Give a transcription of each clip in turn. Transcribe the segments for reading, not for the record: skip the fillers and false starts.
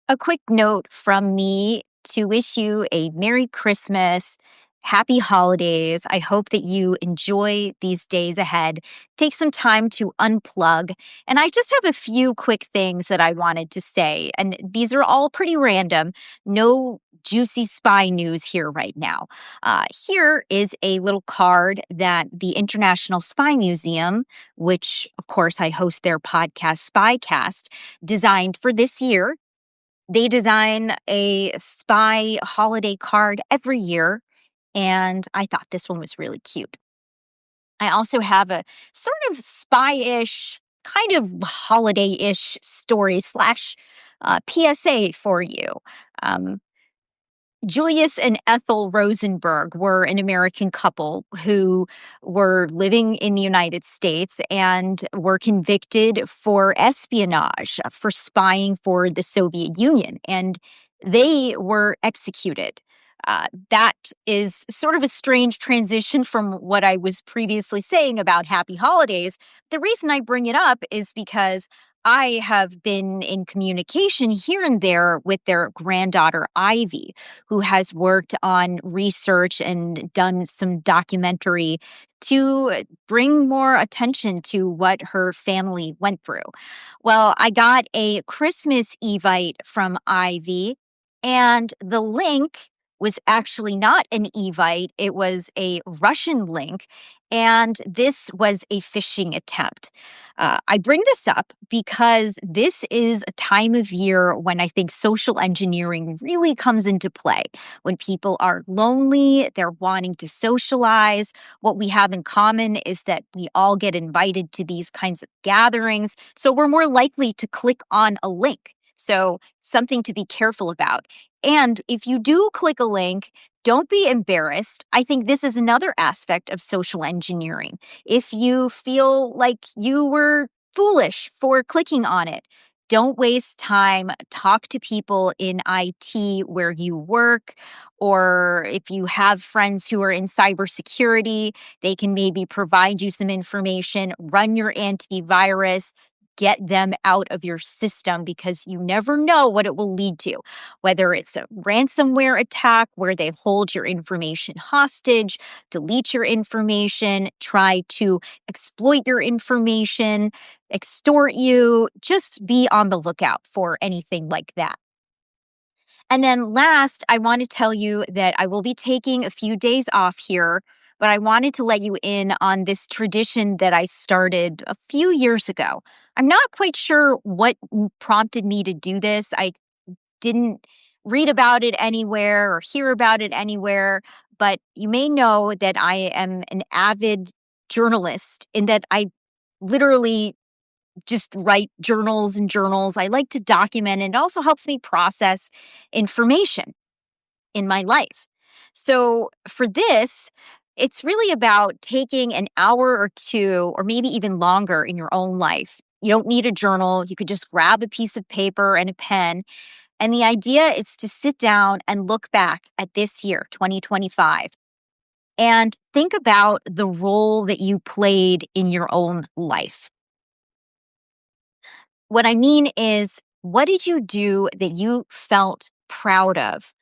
A quick note from me to wish you a Merry Christmas, Happy Holidays. I hope that you enjoy these days ahead. Take some time to unplug. And I just have a few quick things that I wanted to say. And these are all pretty random. No juicy spy news here right now. Here is a little card that the International Spy Museum, which of course I host their podcast, Spycast, designed for this year. They design a spy holiday card every year, and I thought this one was really cute. I also have a sort of spy-ish, kind of holiday-ish story slash PSA for you. Um, Julius and Ethel Rosenberg were an American couple who were living in the United States and were convicted for espionage, for spying for the Soviet Union, and they were executed. That is sort of a strange transition from what I was previously saying about happy holidays. The reason I bring it up is because I have been in communication here and there with their granddaughter, Ivy, who has worked on research and done some documentary to bring more attention to what her family went through. Well, I got a Christmas Evite from Ivy, and the link was actually not an Evite, it was a Russian link. And this was a phishing attempt. I bring this up because this is a time of year when I think social engineering really comes into play. When people are lonely, they're wanting to socialize. What we have in common is that we all get invited to these kinds of gatherings. So we're more likely to click on a link. So, something to be careful about. And if you do click a link, don't be embarrassed. I think this is another aspect of social engineering. If you feel like you were foolish for clicking on it, don't waste time. Talk to people in IT where you work, or if you have friends who are in cybersecurity, they can maybe provide you some information. Run your antivirus. Get them out of your system because you never know what it will lead to, whether it's a ransomware attack where they hold your information hostage, delete your information, try to exploit your information, extort you. Just be on the lookout for anything like that. And then last, I want to tell you that I will be taking a few days off here, but I wanted to let you in on this tradition that I started a few years ago. I'm not quite sure what prompted me to do this. I didn't read about it anywhere or hear about it anywhere, but you may know that I am an avid journalist in that I literally just write journals and journals. I like to document, and it also helps me process information in my life. So for this, it's really about taking an hour or two, or maybe even longer in your own life. You don't need a journal. You could just grab a piece of paper and a pen. And the idea is to sit down and look back at this year, 2025, and think about the role that you played in your own life. What I mean is, what did you do that you felt proud of,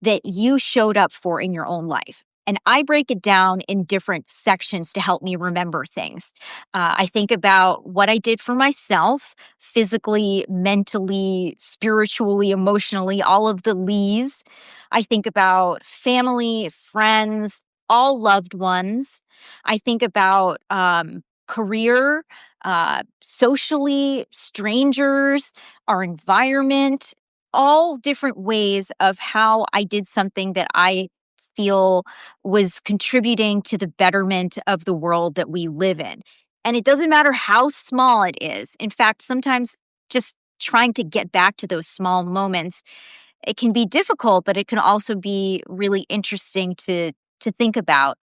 that you showed up for in your own life? And I break it down in different sections to help me remember things. I think about what I did for myself physically, mentally, spiritually, emotionally, all of the Lees. I think about family, friends, all loved ones. I think about career, socially, strangers, our environment, all different ways of how I did something that I feel was contributing to the betterment of the world that we live in. And it doesn't matter how small it is. In fact, sometimes just trying to get back to those small moments, it can be difficult, but it can also be really interesting to think about.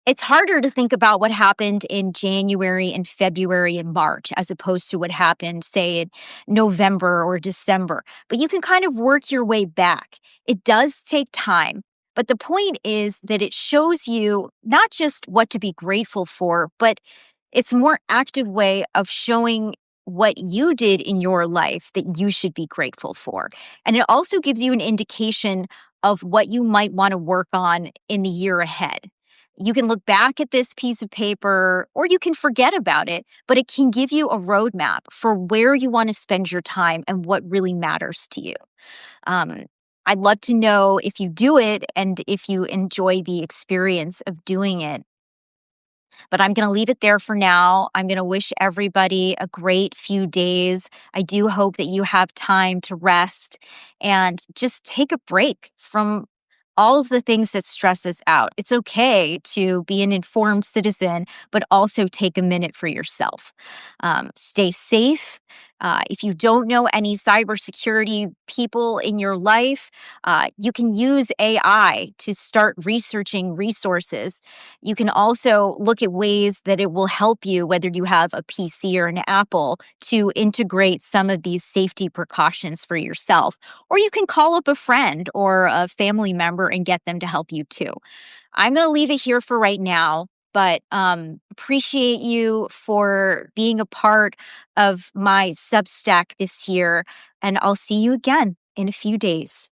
It's harder to think about what happened in January and February and March as opposed to what happened, say, in November or December. But you can kind of work your way back. It does take time. But the point is that it shows you not just what to be grateful for, but it's a more active way of showing what you did in your life that you should be grateful for. And it also gives you an indication of what you might want to work on in the year ahead. You can look back at this piece of paper or you can forget about it, but it can give you a roadmap for where you want to spend your time and what really matters to you. Um, I'd love to know if you do it and if you enjoy the experience of doing it. But I'm going to leave it there for now. I'm going to wish everybody a great few days. I do hope that you have time to rest and just take a break from all of the things that stress us out. It's okay to be an informed citizen, but also take a minute for yourself. Stay safe. If you don't know any cybersecurity people in your life, you can use AI to start researching resources. You can also look at ways that it will help you, whether you have a PC or an Apple, to integrate some of these safety precautions for yourself. Or you can call up a friend or a family member and get them to help you too. I'm going to leave it here for right now, but appreciate you for being a part of my Substack this year. And I'll see you again in a few days.